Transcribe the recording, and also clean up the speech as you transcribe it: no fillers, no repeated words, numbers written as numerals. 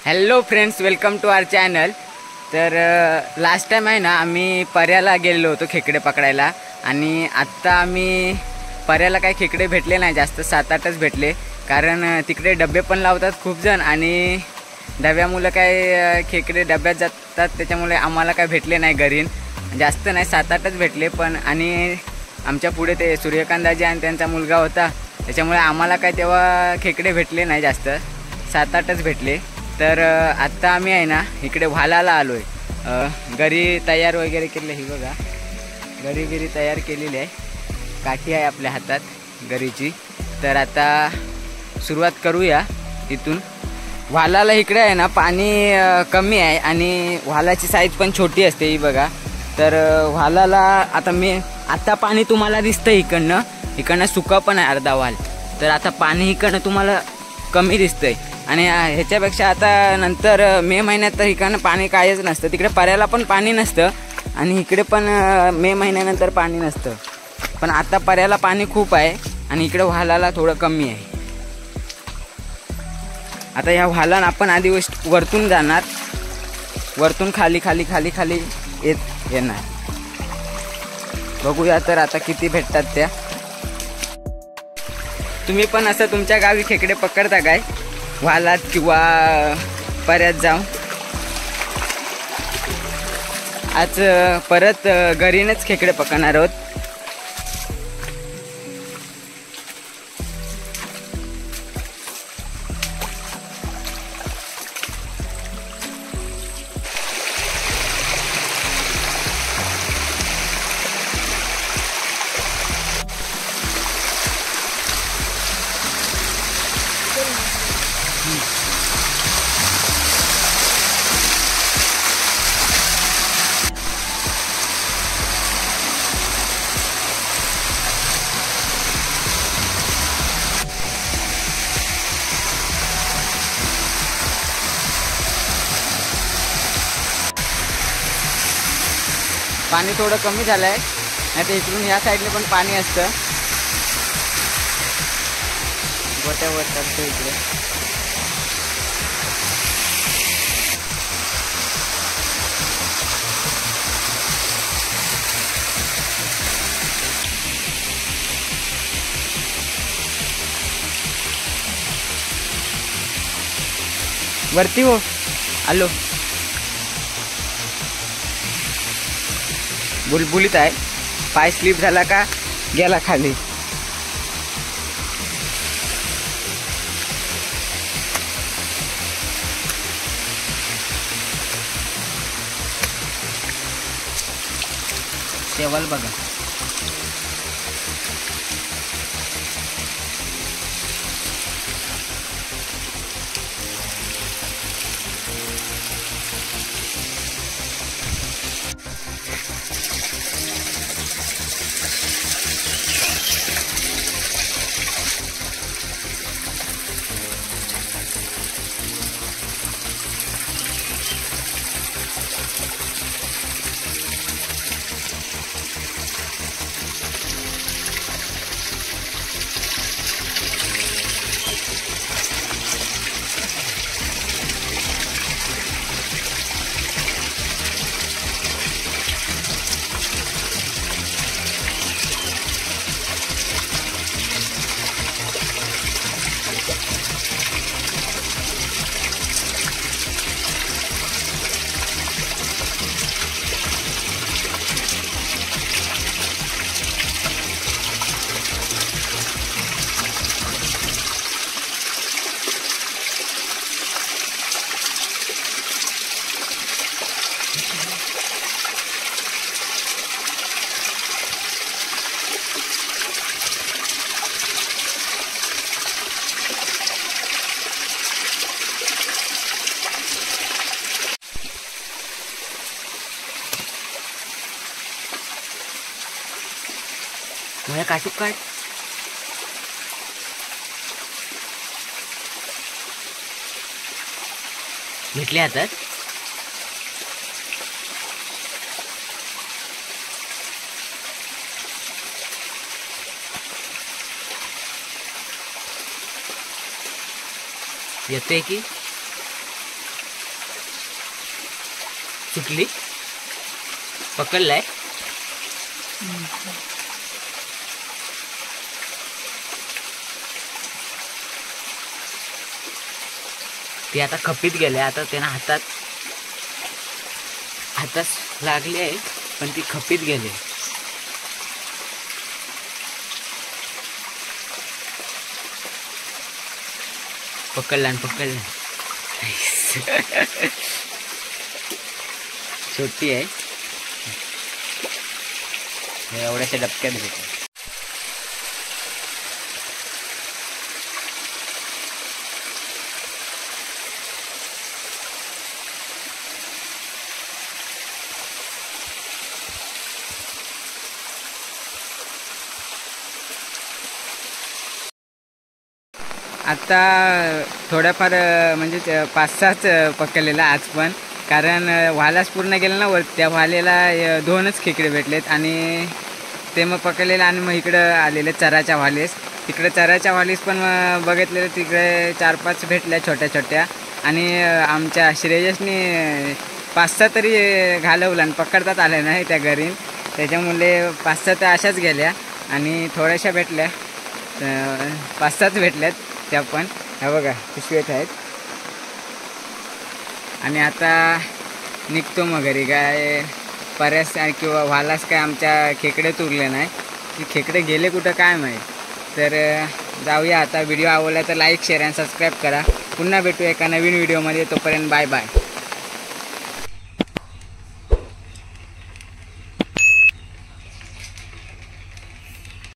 Hello friends, welcome to our channel. तर last time आहे ना आम्ही पर्याला गेलेलो होतो खेकडे पकडायला आणि आत्ता आम्ही पर्याला काही खेकडे भेटले नाही, जास्त 7-8च भेटले। कारण तिकडे डबे पण लावतात खूप जण आणि डब्यामुळे काय खेकडे डब्यात जातात, त्याच्यामुळे आम्हाला काय भेटले नाही घरी, जास्त नाही 7-8च भेटले। पण आणि आमच्या पुढे ते सूर्यकांतजी आणि त्यांचा मुलगा होता, त्याच्यामुळे आम्हाला काय तेव्हा खेकडे भेटले नाही, जास्त 7-8च भेटले। तर आत्ता आम्ही आहे ना इकडे व्हालाला आलो आहे। घरी तयार वगैरे केले, ही बघा घरी तयार केलेली आहे, काठी आहे आपल्या हातात घरीची। तर आता सुरुवात करूया इथून। व्हालाला इकडे आहे ना पाणी कमी आहे आणि व्हालाची साईज पण छोटी असते, ही बघा। तर व्हालाला आता पाणी तुम्हाला दिसतं इकडनं सुका पण आहे अर्धा व्हाल। तर आता पाणी इकडनं तुम्हाला कमी दिसतंय आणि ह्याच्यापेक्षा आता नंतर मे महिन्यात तर इकडनं पाणी कायच नसतं, तिकडे पर्याला पण पाणी नसतं आणि इकडे पण मे महिन्यानंतर पाणी नसतं। पण आता पर्याला पाणी खूप आहे आणि इकडे व्हालाला थोडं कमी आहे। आता ह्या व्हालान आपण आधी वरतून जाणार, वरतून खाली येणार। बघूया तर आता किती भेटतात त्या। तुम्ही पण असं तुमच्या गावी खेकडे पकडता काय, व्हालात किंवा पर्यात जाऊन? आज परत घरीनच खेकडे पकडणार आहोत। पाणी थोडं कमी झालं आहे, नाही तर इकडून ह्या साईडने पण पाणी असतं, गोट्यावर चढतो इकडे। वरती हो आलो, बुलबुलीत आहे, पाय स्लिप झाला का गेला खाली। टेबल बघा, माझ्या काटूक काढ। घेतले हातात, येते की सुटली पकडलाय. ती आता खपीत गेले. आता त्यांना हातात लागले आहे पण ती खपीत गेले. पकडला छोटी आहे. एवढ्याशा डबक्यात घेतो. आता थोड्याफार म्हणजे 5-6च पकडलेला आज पण, कारण वालाच पूर्ण गेलं ना वर. त्या वालेला 2च खेकडे भेटलेत आणि ते मग पकडलेलं. आणि मग इकडं आलेले चराच्या वालेस. तिकडे चराच्या वालीस पण बघितलेलं, तिकडे 4-5 भेटल्या छोट्या छोट्या. आणि आमच्या श्रेयसने 5-6 तरी घालवला आणि पकडतात आले नाही त्या घरी. त्याच्यामुळे 5-6 तर अशाच गेल्या आणि थोड्याशा भेटल्या. 5-6च भेटल्यात त्या पण. ह्या बघा पिशवीत आहेत. आणि आता निघतो मग घरी. काय पर्यास किंवा वालास काय आमच्या खेकडे उरले नाही. की खेकडे गेले कुठं काय माहीत. तर जाऊया आता. व्हिडिओ आवडला तर लाईक शेअर आणि सबस्क्राईब करा. पुन्हा भेटू एका नवीन व्हिडिओमध्ये. तोपर्यंत बाय बाय.